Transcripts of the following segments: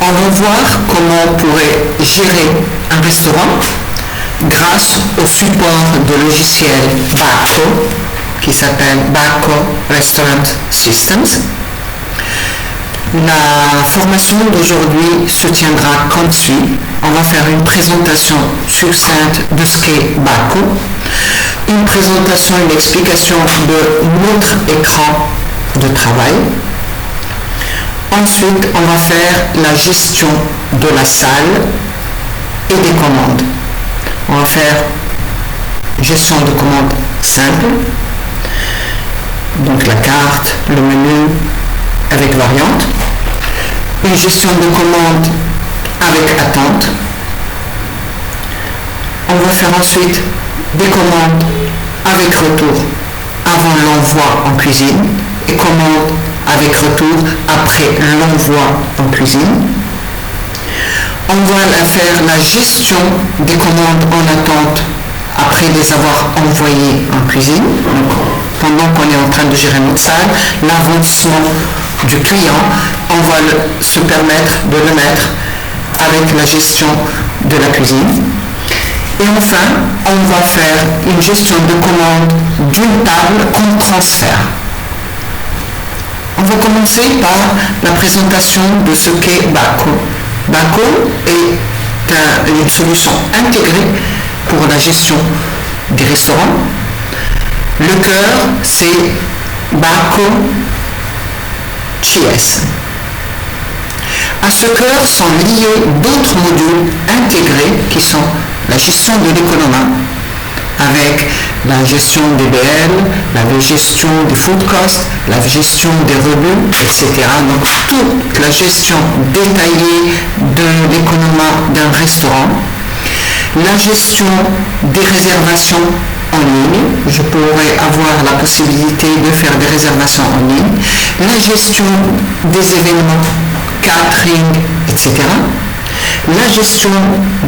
On va voir comment on pourrait gérer un restaurant grâce au support de logiciel Bacco, qui s'appelle Bacco Restaurant Systems. La formation d'aujourd'hui se tiendra comme suit. On va faire une présentation succincte de ce qu'est Bacco, une présentation, une explication de notre écran de travail. Ensuite, on va faire la gestion de la salle et des commandes. On va faire gestion de commandes simple, donc la carte, le menu avec variante, une gestion de commandes avec attente. On va faire ensuite des commandes avec retour avant l'envoi en cuisine et commandes avec retour après l'envoi en cuisine. On va faire la gestion des commandes en attente après les avoir envoyées en cuisine. Donc, pendant qu'on est en train de gérer notre salle, l'avancement du client, on va se permettre de le mettre avec la gestion de la cuisine. Et enfin, on va faire une gestion de commande d'une table qu'on transfère. On va commencer par la présentation de ce qu'est Bacco. Bacco est une solution intégrée pour la gestion des restaurants. Le cœur, c'est Bacco CS. À ce cœur sont liés d'autres modules intégrés qui sont la gestion de l'économie avec la gestion des BL, la gestion des food costs, la gestion des revenus, etc. Donc toute la gestion détaillée de l'économie d'un restaurant, la gestion des réservations en ligne, je pourrais avoir la possibilité de faire des réservations en ligne, la gestion des événements, catering, etc. La gestion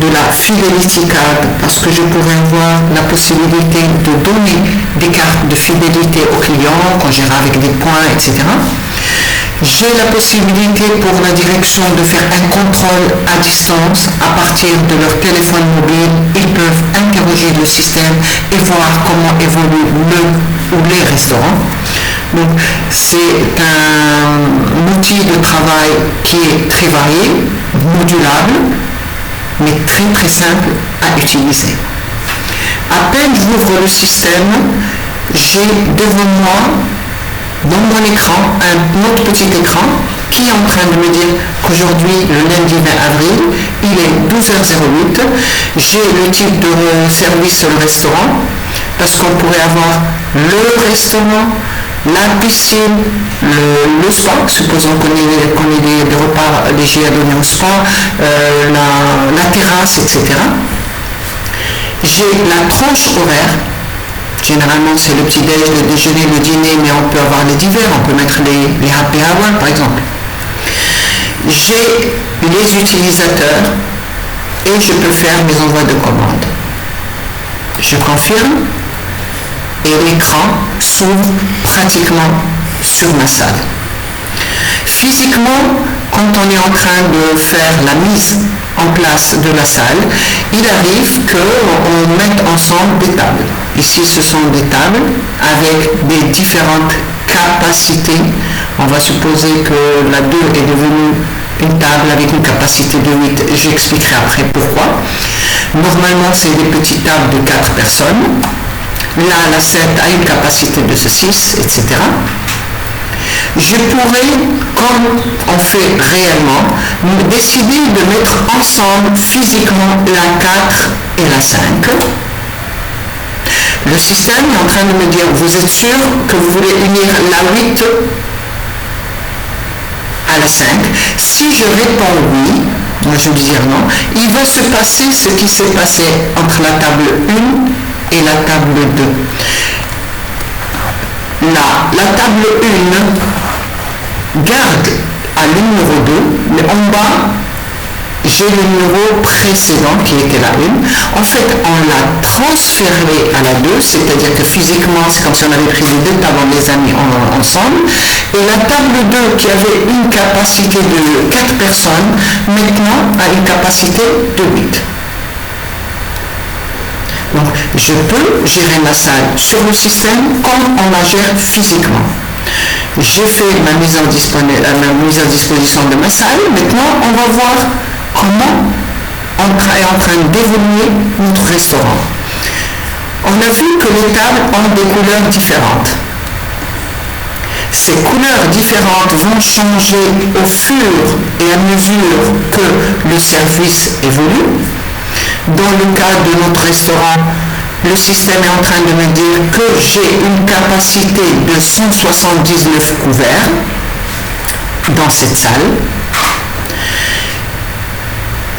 de la fidelity card, parce que je pourrais avoir la possibilité de donner des cartes de fidélité aux clients quand j'irai avec des points, etc. J'ai la possibilité pour la direction de faire un contrôle à distance à partir de leur téléphone mobile. Ils peuvent interroger le système et voir comment évolue le ou les restaurants. Donc c'est un outil de travail qui est très varié, modulable, mais très très simple à utiliser. À peine j'ouvre le système, j'ai devant moi, dans mon écran, un autre petit écran qui est en train de me dire qu'aujourd'hui, le lundi 20 avril, il est 12h08. J'ai le type de service au restaurant, parce qu'on pourrait avoir le restaurant, la piscine, le spa, supposons qu'on ait des repas légers à donner au spa, la terrasse, etc. J'ai la tranche horaire. Généralement, c'est le petit-déj, le déjeuner, le dîner, mais on peut avoir les divers, on peut mettre les happy hours, par exemple. J'ai les utilisateurs et je peux faire mes envois de commandes. Je confirme et l'écran s'ouvre pratiquement sur ma salle. Physiquement, quand on est en train de faire la mise en place de la salle, il arrive qu'on mette ensemble des tables. Ici, ce sont des tables avec des différentes capacités. On va supposer que la 2 est devenue une table avec une capacité de 8. J'expliquerai après pourquoi. Normalement, c'est des petites tables de 4 personnes. Là, la 7 a une capacité de 6, etc. Je pourrais, comme on fait réellement, décider de mettre ensemble physiquement la 4 et la 5. Le système est en train de me dire, vous êtes sûr que vous voulez unir la 8 à la 5? Si je réponds oui, moi je vais dire non, il va se passer ce qui s'est passé entre la table 1 et la table 2. Là, la table 1 garde à le numéro 2, mais en bas, j'ai le numéro précédent qui était la 1. En fait, on l'a transféré à la 2, c'est-à-dire que physiquement, c'est comme si on avait pris les deux tables, on les a mis ensemble. Et la table 2, qui avait une capacité de 4 personnes, personnes, maintenant a une capacité de 8. Donc, je peux gérer ma salle sur le système comme on la gère physiquement. J'ai fait ma mise à disposition de ma salle. Maintenant, on va voir comment on est en train d'évoluer notre restaurant. On a vu que les tables ont des couleurs différentes. Ces couleurs différentes vont changer au fur et à mesure que le service évolue. Dans le cas de notre restaurant, le système est en train de me dire que j'ai une capacité de 179 couverts dans cette salle.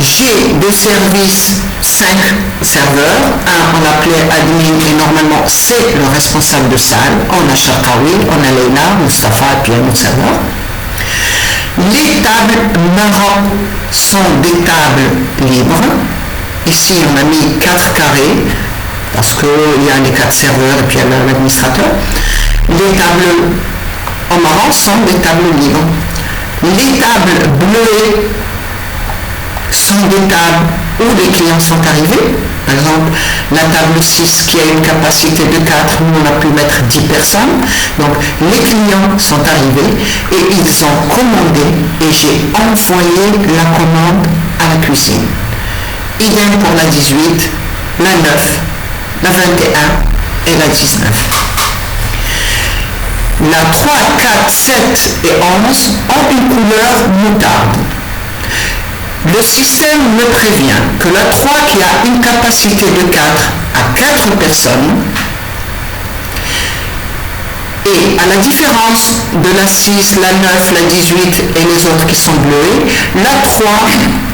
J'ai de service 5 serveurs. Un, on l'appelait admin et normalement c'est le responsable de salle. On a Chakawi, on a Leila, Mustafa et puis un autre serveur. Les tables marron sont des tables libres. Ici on a mis 4 carrés parce qu'il y a les 4 serveurs et puis il y a l'administrateur. Les tables en marron sont des tables libres. Les tables bleuées sont des tables où les clients sont arrivés. Par exemple, la table 6 qui a une capacité de 4, nous on a pu mettre 10 personnes. Donc les clients sont arrivés et ils ont commandé et j'ai envoyé la commande à la cuisine. Idem pour la 18, la 9, la 21 et la 19. La 3, 4, 7 et 11 ont une couleur moutarde. Le système me prévient que la 3 qui a une capacité de 4 à 4 personnes et à la différence de la 6, la 9, la 18 et les autres qui sont bleuées, la 3,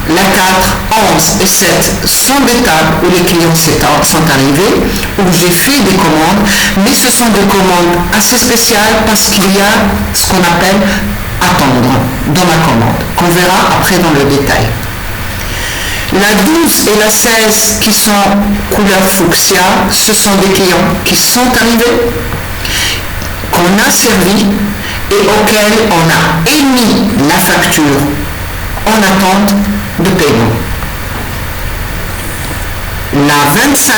la 4, 11 et 7 sont des tables où les clients sont arrivés, où j'ai fait des commandes, mais ce sont des commandes assez spéciales parce qu'il y a ce qu'on appelle attendre dans ma commande, qu'on verra après dans le détail. La 12 et la 16 qui sont couleur fuchsia, ce sont des clients qui sont arrivés, qu'on a servi et auxquels on a émis la facture en attente de paiement. La 25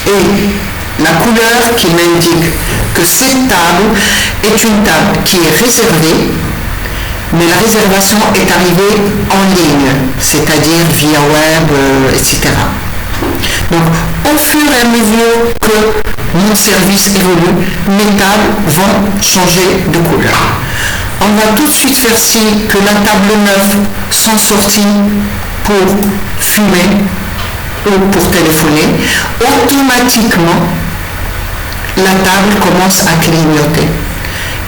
est la couleur qui m'indique que cette table est une table qui est réservée, mais la réservation est arrivée en ligne, c'est-à-dire via web, etc. Donc, au fur et à mesure que mon service évolue, mes tables vont changer de couleur. On va tout de suite faire signe que la table 9 sont sorties pour fumer ou pour téléphoner. Automatiquement, la table commence à clignoter.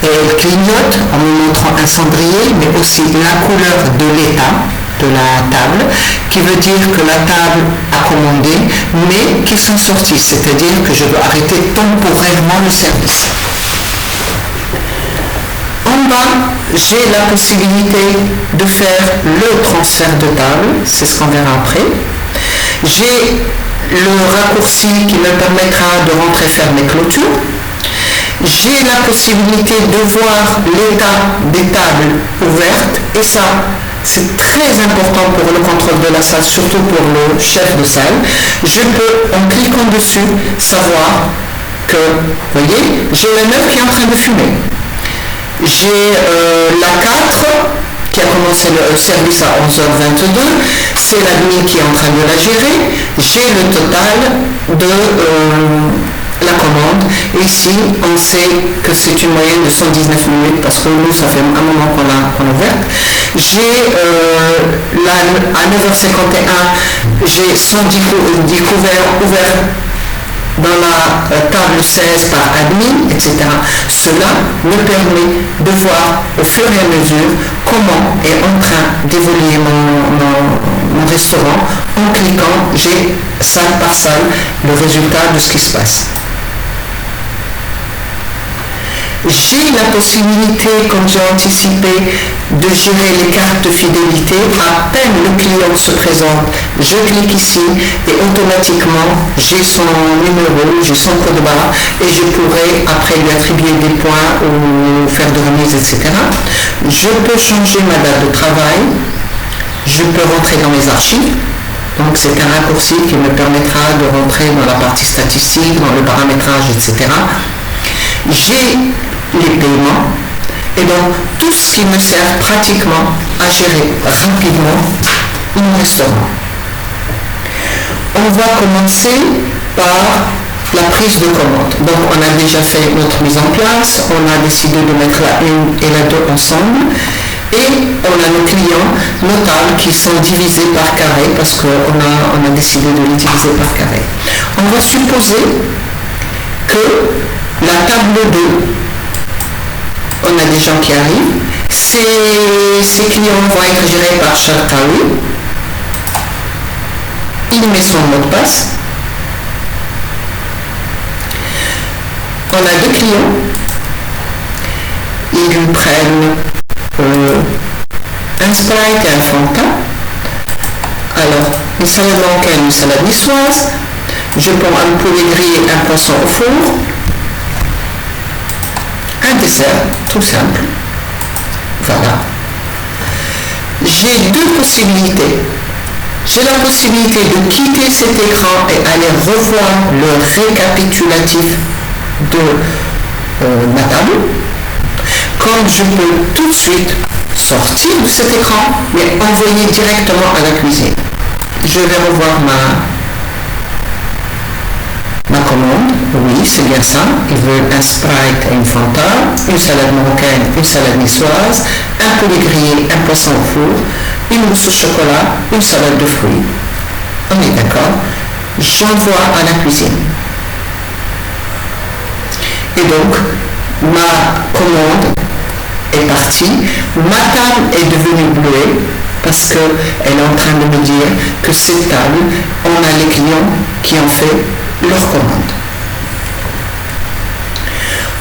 Et elle clignote en me montrant un cendrier, mais aussi la couleur de l'état de la table, qui veut dire que la table a commandé, mais qu'ils sont sortis, c'est-à-dire que je dois arrêter temporairement le service. En bas, j'ai la possibilité de faire le transfert de table, c'est ce qu'on verra après. J'ai le raccourci qui me permettra de rentrer faire mes clôtures. J'ai la possibilité de voir l'état des tables ouvertes et ça, c'est très important pour le contrôle de la salle, surtout pour le chef de salle. Je peux, en cliquant dessus, savoir que, vous voyez, j'ai la 9 qui est en train de fumer. J'ai la 4 qui a commencé le service à 11h22, c'est l'admin qui est en train de la gérer. J'ai le total de la commande. Et ici, on sait que c'est une moyenne de 119 minutes parce que nous, ça fait un moment qu'on l'a ouverte. J'ai à 9h51, j'ai 110 couverts ouverts dans la table 16 par admin, etc. Cela me permet de voir au fur et à mesure comment est en train d'évoluer mon restaurant. En cliquant, j'ai salle par salle le résultat de ce qui se passe. J'ai la possibilité, comme j'ai anticipé, de gérer les cartes de fidélité. À peine le client se présente, je clique ici et automatiquement j'ai son numéro, j'ai son code barre et je pourrai après lui attribuer des points ou faire de remise, etc. Je peux changer ma date de travail. je peux rentrer dans mes archives. Donc c'est un raccourci qui me permettra de rentrer dans la partie statistique, dans le paramétrage, etc. J'ai les paiements et donc tout ce qui me sert pratiquement à gérer rapidement mon restaurant. On va commencer par la prise de commande. Donc on a déjà fait notre mise en place, on a décidé de mettre la 1 et la 2 ensemble. Et on a nos clients notables qui sont divisés par carré parce qu'on a décidé de les diviser par carré. On va supposer que la table 2, on a des gens qui arrivent. Ces clients vont être gérés par Sharkawi. Il met son mot de passe. On a 2 clients. Ils prennent un sprite et un fanta. Alors, une salade marocaine, une salade niçoise. Je prends un poulet grillé, un poisson au four. Un dessert, tout simple. Voilà. J'ai 2 possibilités. J'ai la possibilité de quitter cet écran et aller revoir le récapitulatif de ma table. Comme je peux tout de suite sortir de cet écran, mais envoyer directement à la cuisine. Je vais revoir ma commande. Oui, c'est bien ça. Ils veulent un sprite et une fanta, une salade marocaine, une salade niçoise, un poulet grillé, un poisson au four, une mousse au chocolat, une salade de fruits. On est d'accord. J'envoie à la cuisine. Et donc, ma commande est partie, ma table est devenue bleuée parce qu'elle est en train de me dire que cette table, on a les clients qui ont fait leur commande.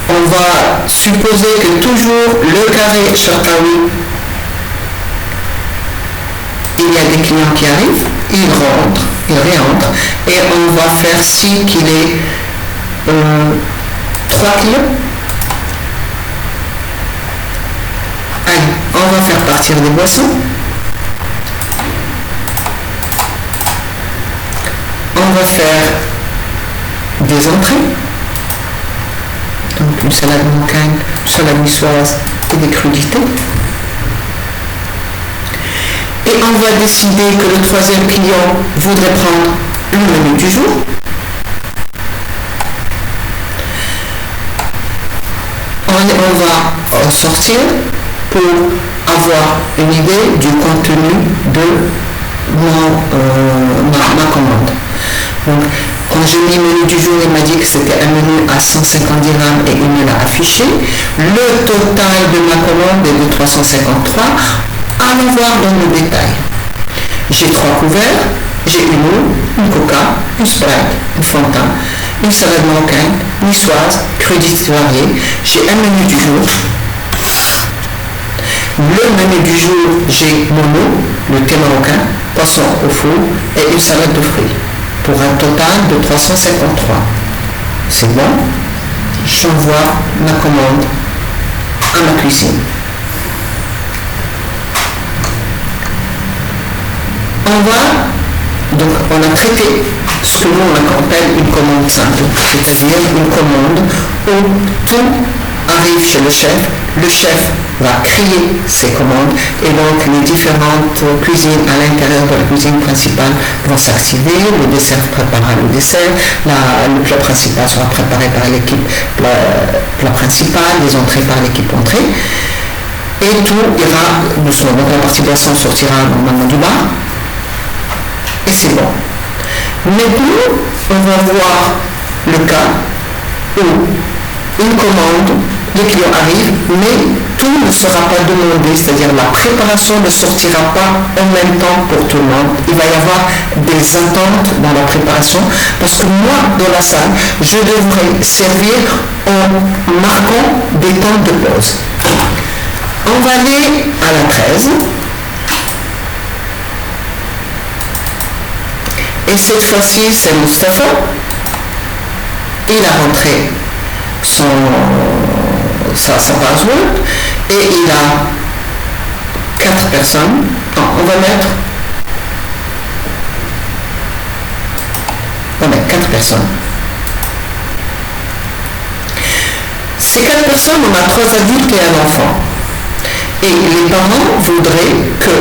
On va supposer que toujours le carré Sharkawi, il y a des clients qui arrivent, ils rentrent, ils réentrent, et on va faire si qu'il est 3 clients. Allez, on va faire partir des boissons. On va faire des entrées. Donc une salade marocaine, une salade niçoise et des crudités. Et on va décider que le 3e client voudrait prendre le menu du jour. On va en sortir pour avoir une idée du contenu de ma commande. Donc, quand j'ai mis le menu du jour, il m'a dit que c'était un menu à 150 dirhams et il me l'a affiché. Le total de ma commande est de 353. Allons voir dans le détail. J'ai 3 couverts, j'ai une eau, une coca, une sprite, une fanta, une salade marocaine, niçoise, crudités variées. J'ai un menu du jour. Le menu du jour, j'ai mon eau, le thé marocain, poisson au four et une salade de fruits. Pour un total de 353. C'est bon. J'envoie ma commande à ma cuisine. Donc on a traité ce que nous on appelle une commande simple, c'est-à-dire une commande où tout arrive chez le chef va créer ses commandes et donc les différentes cuisines à l'intérieur de la cuisine principale vont s'activer, le dessert préparera le dessert, le plat principal sera préparé par l'équipe plat principal, les entrées par l'équipe entrée et tout ira doucement. Donc la partie boisson sortira normalement du bar. Et c'est bon. Maintenant, on va voir le cas où une commande, les clients arrivent, mais tout ne sera pas demandé, c'est-à-dire la préparation ne sortira pas en même temps pour tout le monde. Il va y avoir des attentes dans la préparation, parce que moi, dans la salle, je devrais servir en marquant des temps de pause. On va aller à la 13. Et cette fois-ci, c'est Mustapha. Il a rentré sa password et il a 4 personnes. Non, on va mettre personnes. Ces 4 personnes, on a 3 adultes et un enfant. Et les parents voudraient que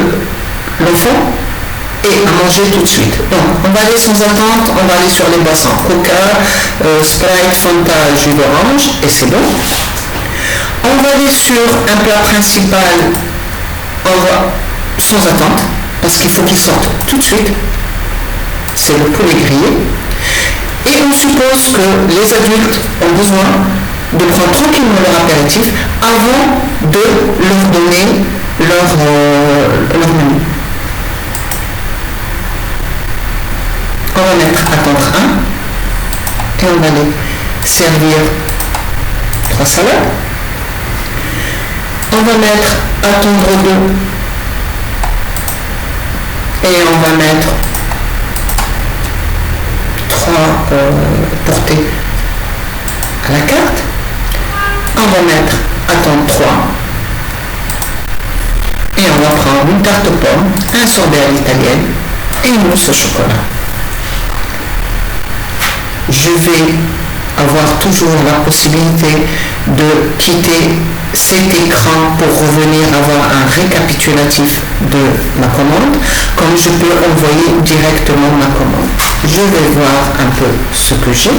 l'enfant ait à manger tout de suite. Donc, on va aller sans attente, on va aller sur les boissons. Coca, Sprite, Fanta, jus d'orange, et c'est bon. On va aller sur un plat principal, sans attente, parce qu'il faut qu'il sorte tout de suite. C'est le poulet grillé. Et on suppose que les adultes ont besoin de prendre tranquillement leur apéritif avant de leur donner leur menu. On va mettre attendre 1 et on va les servir 3 salades. On va mettre attendre 2 et on va mettre 3 portées à la carte. On va mettre attendre 3 et on va prendre une tarte aux pommes, un sorbet à l'italienne et une mousse au chocolat. Je vais avoir toujours la possibilité de quitter cet écran pour revenir avoir un récapitulatif de ma commande, comme je peux envoyer directement ma commande. Je vais voir un peu ce que j'ai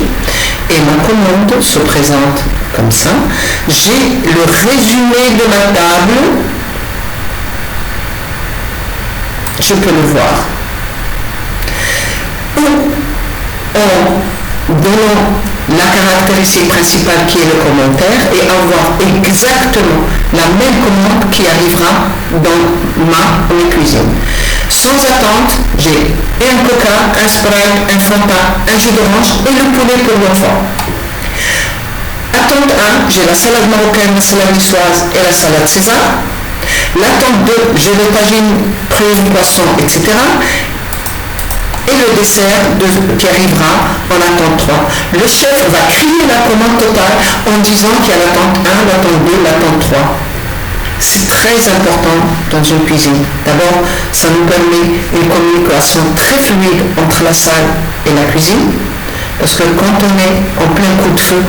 et ma commande se présente comme ça. J'ai le résumé de ma table. Je peux le voir. En donnant la caractéristique principale qui est le commentaire et avoir exactement la même commande qui arrivera dans ma cuisine. Sans attente, j'ai un coca, un Sprite, un Fanta, un jus d'orange et le poulet pour l'enfant. Attente 1, j'ai la salade marocaine, la salade niçoise et la salade César. L'attente 2, j'ai le tagine, prunes, poisson, etc. Et le dessert qui arrivera en attente 3. Le chef va crier la commande totale en disant qu'il y a l'attente 1, l'attente 2, l'attente 3. C'est très important dans une cuisine. D'abord, ça nous permet une communication très fluide entre la salle et la cuisine, parce que quand on est en plein coup de feu,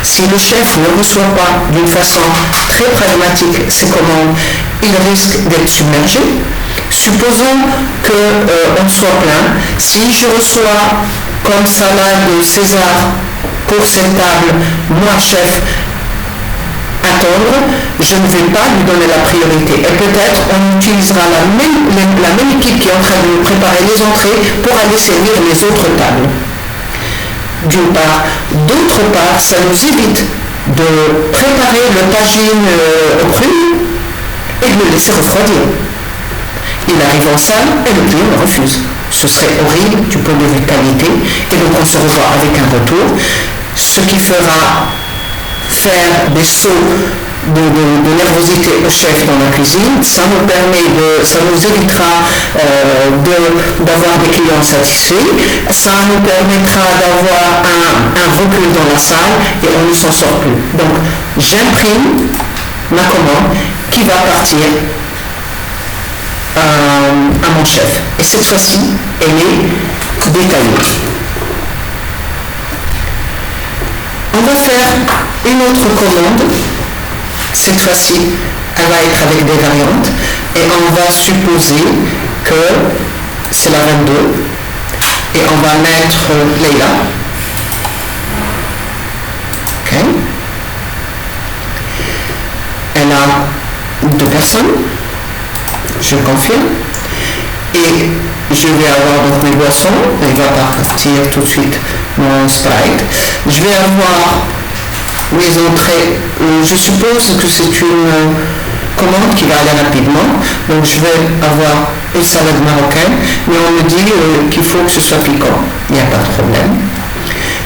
si le chef ne reçoit pas d'une façon très pragmatique ses commandes, il risque d'être submergé. Supposons qu'on soit plein. Si je reçois comme salade César pour cette table, moi chef, attendre, je ne vais pas lui donner la priorité. Et peut-être on utilisera la même équipe qui est en train de nous préparer les entrées pour aller servir les autres tables. D'une part. D'autre part, ça nous évite de préparer le tagine au prunes et de le laisser refroidir. Il arrive en salle et le client le refuse. Ce serait horrible du point de vue qualité et donc on se revoit avec un retour, ce qui fera faire des sauts de nervosité au chef dans la cuisine. Ça nous évitera d'avoir des clients satisfaits, ça nous permettra d'avoir un recul dans la salle et on ne s'en sort plus. Donc j'imprime ma commande qui va partir à mon chef. Et cette fois-ci, elle est détaillée. On va faire une autre commande. Cette fois-ci, elle va être avec des variantes. Et on va supposer que c'est la 22. Et on va mettre Leila. Ok. Elle a 2 personnes. Je confirme. Et je vais avoir donc mes boissons. Il va partir tout de suite mon Sprite. Je vais avoir mes entrées. Je suppose que c'est une commande qui va aller rapidement. Donc je vais avoir une salade marocaine. Mais on me dit qu'il faut que ce soit piquant. Il n'y a pas de problème.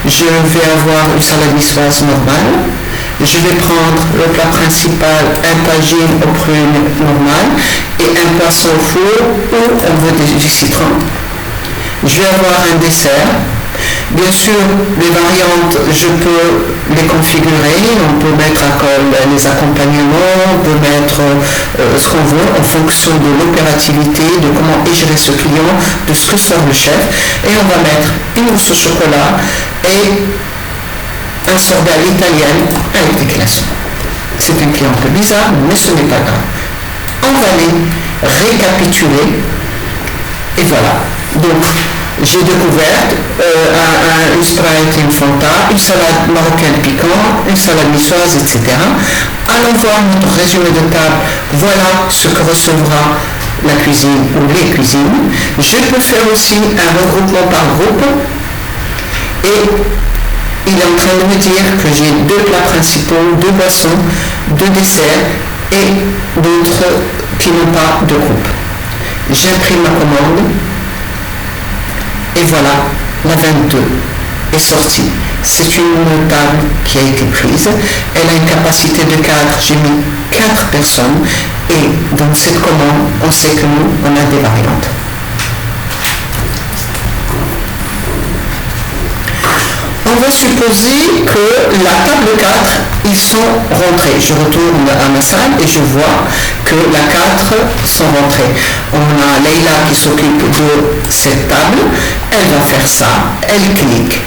Je vais avoir une salade niçoise normale. Je vais prendre le plat principal, un tagine aux prunes normal et un poisson au four ou on veut du citron. Je vais avoir un dessert. Bien sûr, les variantes, je peux les configurer, on peut mettre les accompagnements, on peut mettre ce qu'on veut en fonction de l'opérativité, de comment est géré ce client, de ce que sort le chef, et on va mettre une mousse au chocolat et un sorbet à l'italienne avec des glaçons. C'est un client un peu bizarre, mais ce n'est pas grave. On va les récapituler, et voilà. Donc, j'ai découvert une Sprite et une Fanta, une salade marocaine piquante, une salade niçoise, etc. Allons voir notre résumé de table. Voilà ce que recevra la cuisine ou les cuisines. Je peux faire aussi un regroupement par groupe. Et il est en train de me dire que j'ai 2 plats principaux, 2 boissons, 2 desserts et d'autres qui n'ont pas de groupe. J'imprime ma commande. Et voilà, la 22 est sortie. C'est une table qui a été prise. Elle a une capacité de 4. J'ai mis 4 personnes. Et dans cette commande, on sait que nous, on a des variantes. On va supposer que la table 4, ils sont rentrés. Je retourne à ma salle et je vois que la 4 sont rentrés. On a Leïla qui s'occupe de cette table. Elle va faire ça. Elle clique.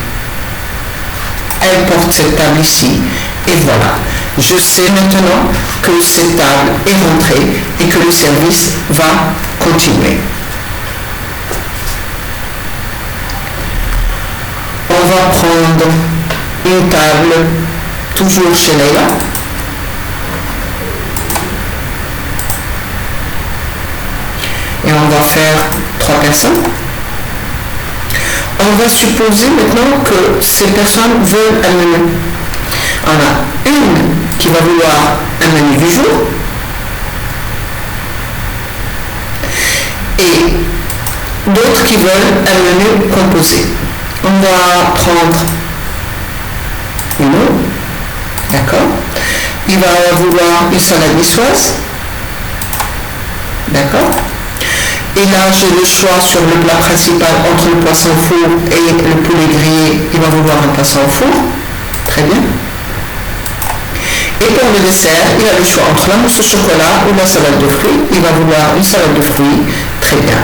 Elle porte cette table ici. Et voilà. Je sais maintenant que cette table est rentrée et que le service va continuer. On va prendre une table toujours chez Leïla. Et on va faire 3 personnes. On va supposer maintenant que ces personnes veulent un menu. On a une qui va vouloir un menu du jour. Et d'autres qui veulent un menu composé. On va prendre une eau, d'accord. Il va vouloir une salade niçoise, d'accord. Et là, j'ai le choix sur le plat principal entre le poisson au four et le poulet grillé. Il va vouloir un poisson au four, très bien. Et pour le dessert, il a le choix entre la mousse au chocolat ou la salade de fruits. Il va vouloir une salade de fruits, très bien.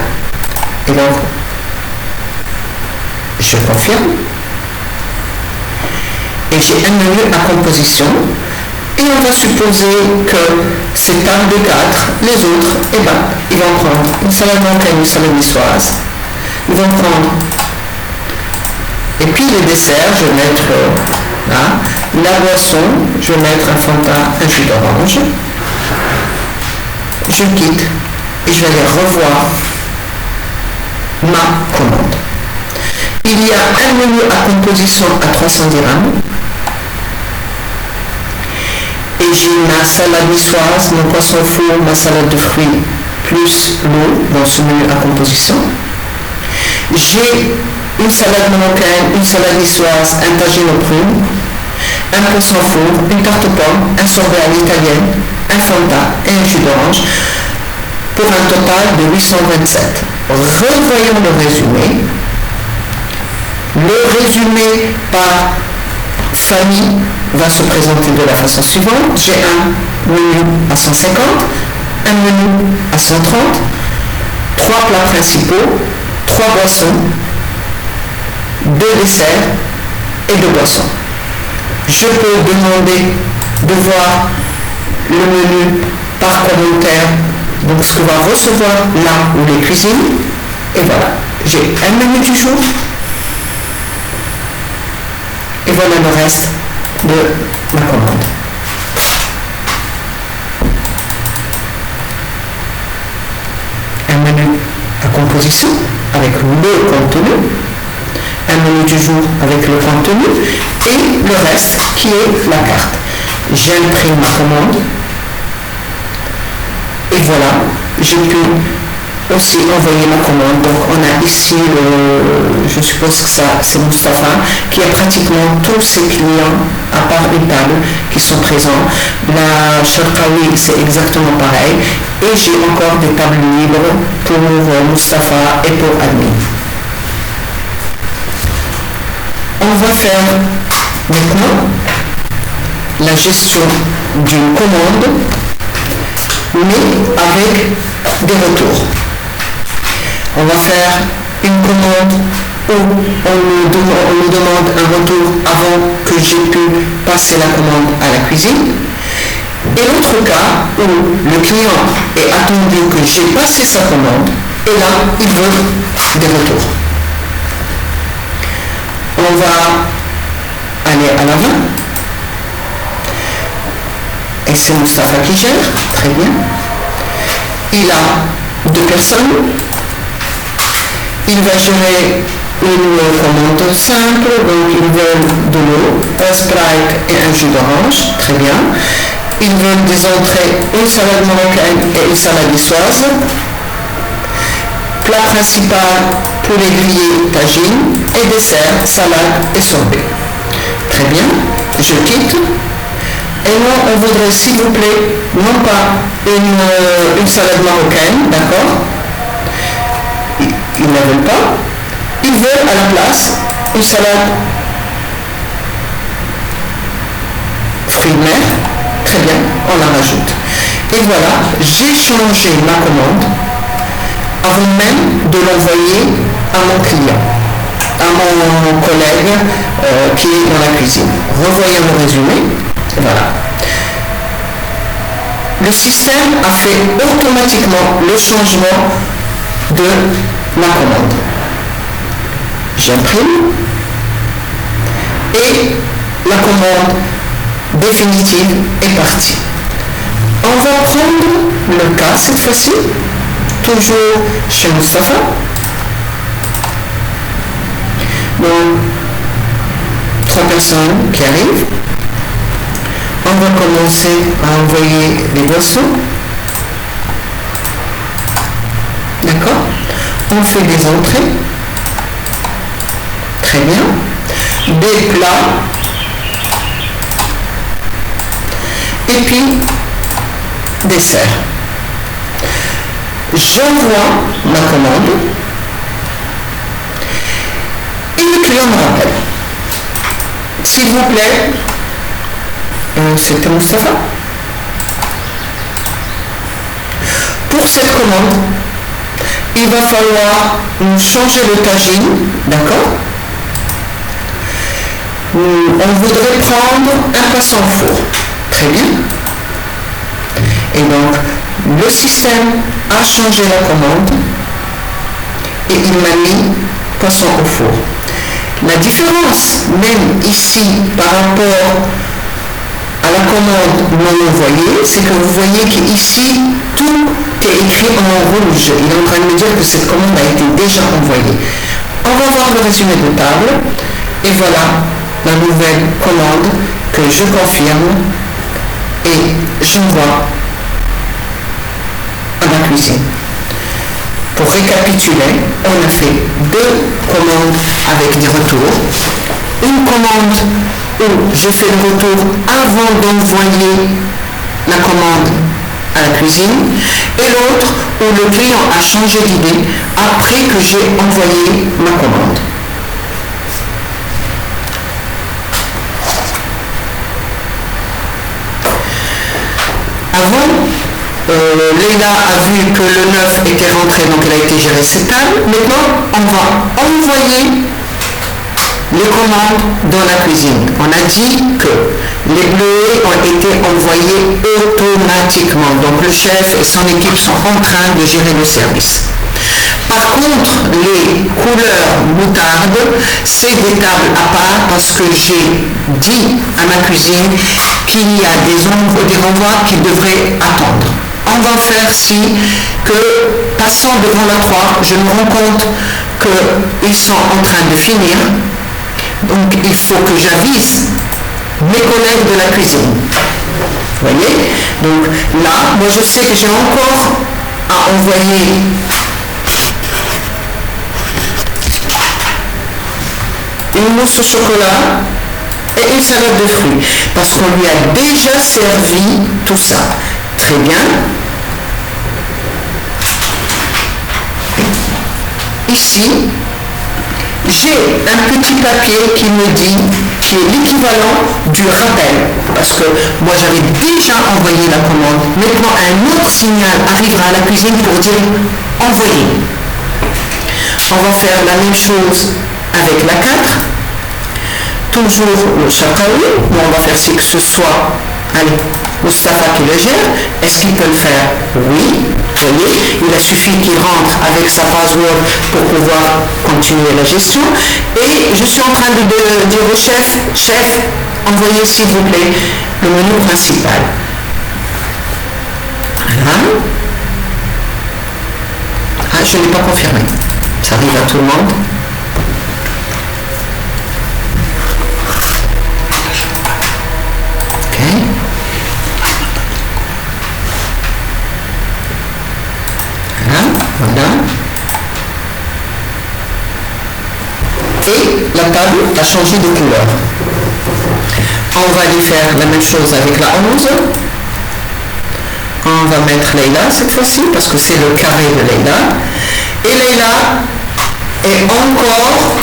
Et donc, je confirme. Et j'ai un menu à composition. Et on va supposer que ces tables de 4, les autres, eh ben, ils vont prendre une salade marocaine, une salade niçoise. Ils vont prendre. Et puis les desserts, je vais mettre là. La boisson, je vais mettre un Fanta, un jus d'orange. Je quitte et je vais aller revoir ma commande. Il y a un menu à composition à 300 dirhams. Et j'ai ma salade niçoise, mon poisson au four, ma salade de fruits, plus l'eau dans ce menu à composition. J'ai une salade marocaine, une salade niçoise, un tagine aux prunes, un poisson au four, une tarte aux pommes, un sorbet à l'italienne, un Fanta et un jus d'orange, pour un total de 827. Revoyons le résumé. Le résumé par famille va se présenter de la façon suivante. J'ai un menu à 150, un menu à 130, 3 plats principaux, 3 boissons, 2 desserts et 2 boissons. Je peux demander de voir le menu par commentaire, donc ce que va recevoir là où les cuisines. Et voilà, j'ai un menu du jour. Et voilà le reste de ma commande. Un menu à composition avec le contenu, un menu du jour avec le contenu et le reste qui est la carte. J'imprime ma commande et voilà, j'ai pu aussi envoyer ma commande. Donc on a ici, je suppose que ça c'est Moustapha, qui a pratiquement tous ses clients, à part une table, qui sont présents. La Sharqawi, c'est exactement pareil. Et j'ai encore des tables libres pour Moustapha et pour Admin. on va faire maintenant la gestion d'une commande, mais avec des retours. On va faire une commande où on me demande un retour avant que j'ai pu passer la commande à la cuisine. Et l'autre cas où le client est attendu que j'ai passé sa commande et là, il veut des retours. On va aller à l'avant. Et c'est Moustapha qui gère, très bien. Il a 2 personnes. Il va gérer une commande simple, donc ils veulent de l'eau, un Sprite et un jus d'orange, très bien. Ils veulent des entrées, une salade marocaine et une salade niçoise. Plat principal, poulet grillé, tagine, et dessert, salade et sorbet. Très bien, je quitte. Et moi, on voudrait, s'il vous plaît, non pas une salade marocaine, d'accord? Ils ne la veulent pas. Ils veulent à la place une salade fruits de mer. Très bien, on la rajoute. Et voilà, j'ai changé ma commande avant même de l'envoyer à mon client, à mon collègue qui est dans la cuisine. Revoyez mon résumé. Voilà. Le système a fait automatiquement le changement de ma commande. J'imprime et la commande définitive est partie. On va prendre le cas cette fois-ci, toujours chez Moustapha. Donc, 3 personnes qui arrivent. On va commencer à envoyer les boissons. D'accord? On fait des entrées. Très bien. Des plats. Et puis, dessert. J'envoie ma commande. Et le client me rappelle. S'il vous plaît, c'était Moustapha. Pour cette commande, il va falloir changer le tagine, d'accord? On voudrait prendre un poisson au four. Très bien. Et donc, le système a changé la commande et il m'a mis poisson au four. La différence, même ici, par rapport à la commande non envoyée, c'est que vous voyez qu'ici, tout est écrit en rouge. Il est en train de me dire que cette commande a été déjà envoyée. On va voir le résumé de table. Et voilà la nouvelle commande que je confirme et j'envoie à la cuisine. Pour récapituler, on a fait 2 commandes avec des retours. Une commande où je fais le retour avant d'envoyer la commande à la cuisine et l'autre où le client a changé d'idée après que j'ai envoyé ma commande. Avant, Leila a vu que le 9 était rentré, donc elle a été gérer cette table. Maintenant, on va envoyer les commandes dans la cuisine. On a dit que les bleuets ont été envoyés automatiquement. Donc le chef et son équipe sont en train de gérer le service. Par contre, les couleurs moutarde, c'est des tables à part parce que j'ai dit à ma cuisine qu'il y a des renvois qui devraient attendre. On va faire si que, passant devant la 3, je me rends compte qu'ils sont en train de finir. Donc il faut que j'avise mes collègues de la cuisine. Vous voyez? Donc là, moi je sais que j'ai encore à envoyer une mousse au chocolat et une salade de fruits. Parce qu'on lui a déjà servi tout ça. Très bien. Ici, j'ai un petit papier qui me dit, qui est l'équivalent du rappel, parce que moi j'avais déjà envoyé la commande. Maintenant un autre signal arrivera à la cuisine pour dire envoyer. On va faire la même chose avec la 4. Toujours le Chakaoui, on va faire que ce soit Mustafa qui le gère. Est-ce qu'il peut le faire? Oui. Voyez, il a suffi qu'il rentre avec sa password pour pouvoir continuer la gestion. Et je suis en train de dire au chef, envoyez s'il vous plaît le menu principal. Voilà. Ah, je ne l'ai pas confirmé. Ça arrive à tout le monde. Ok. Voilà. Et la table a changé de couleur. On va aller faire la même chose avec la 11. On va mettre Leïla cette fois-ci parce que c'est le carré de Leïla. Et Leïla est encore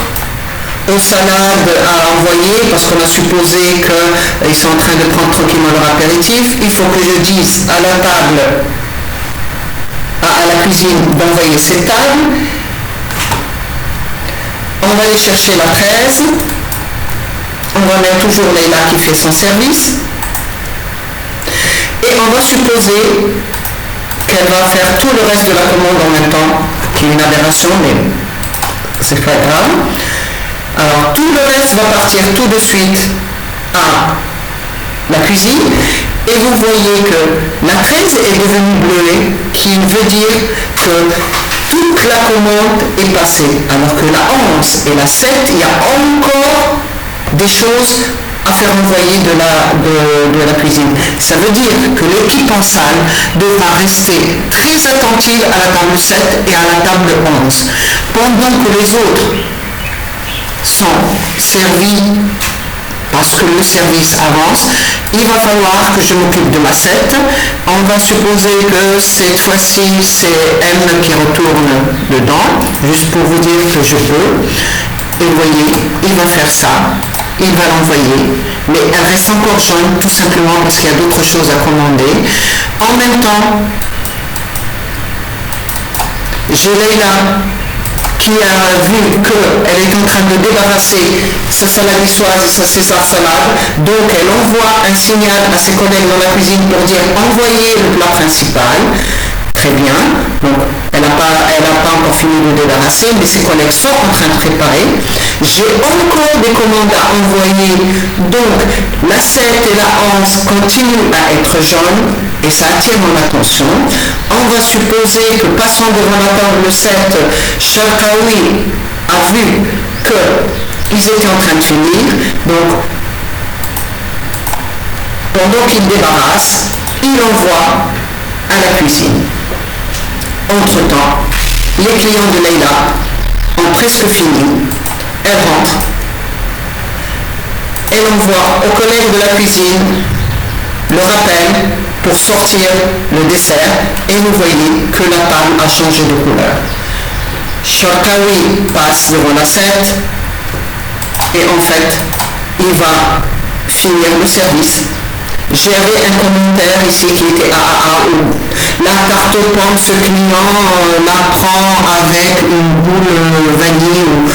aux salades à envoyer parce qu'on a supposé qu'ils sont en train de prendre tranquillement leur apéritif. Il faut que je dise à la table, à la cuisine d'envoyer cette table. On va aller chercher la 13. On va mettre toujours Leïla qui fait son service. Et on va supposer qu'elle va faire tout le reste de la commande en même temps, qui est une aberration, mais c'est pas grave. Alors tout le reste va partir tout de suite à la cuisine. Et vous voyez que la 13 est devenue bleue, qui veut dire que toute la commande est passée. Alors que la 11 et la 7, il y a encore des choses à faire envoyer de la cuisine. Ça veut dire que l'équipe en salle devra rester très attentive à la table 7 et à la table 11. Pendant que les autres sont servis parce que le service avance, il va falloir que je m'occupe de ma 7. On va supposer que cette fois-ci c'est M qui retourne dedans, juste pour vous dire que je peux. Et vous voyez, il va faire ça, il va l'envoyer, mais elle reste encore jaune tout simplement parce qu'il y a d'autres choses à commander. En même temps, j'ai Leïla qui a vu qu'elle est en train de débarrasser sa salade niçoise et sa César salade, donc elle envoie un signal à ses collègues dans la cuisine pour dire envoyez le plat principal. Très bien, donc elle n'a pas encore fini de débarrasser, mais ses collègues sont en train de préparer. J'ai encore des commandes à envoyer, donc la 7 et la 11 continuent à être jaunes et ça attire mon attention. On va supposer que passant devant la table 7, Sharkaoui a vu qu'ils étaient en train de finir, donc pendant qu'il débarrasse, il envoie à la cuisine. Entre-temps, les clients de Leïla ont presque fini. Elle rentre. Elle envoie aux collègues de la cuisine le rappel pour sortir le dessert. Et vous voyez que la table a changé de couleur. Sharkaoui passe devant la 7. Et en fait, il va finir le service. J'avais un commentaire ici qui était AAA où la tarte aux pommes, ce client la prend avec une boule vanille ou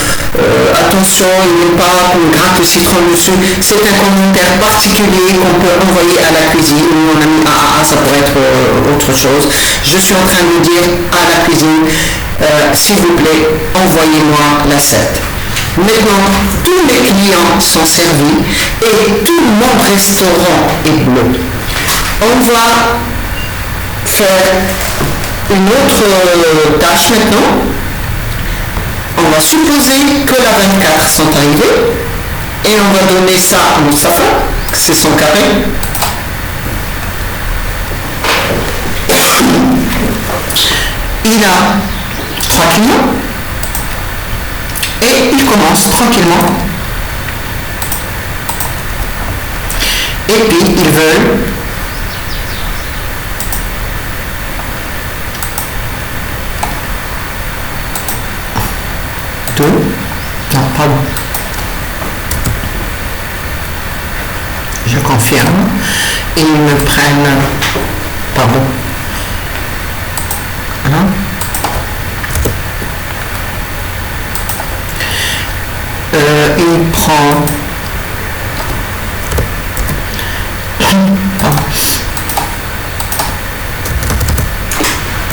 attention, il n'est pas qu'on gratte le citron dessus. C'est un commentaire particulier qu'on peut envoyer à la cuisine. Nous on a mis AAA, ça pourrait être autre chose. Je suis en train de dire à la cuisine, s'il vous plaît, envoyez-moi la 7. Maintenant, tous les clients sont servis et tout mon restaurant est bleu. On va faire une autre tâche maintenant. On va supposer que la 24 sont arrivés et on va donner ça à Mustafa, c'est son carré. Il a 3 clients. Et il commence tranquillement. Et puis ils veulent deux, non, Pardon. Je confirme. Ils me prennent. Pardon. Hein? Il prend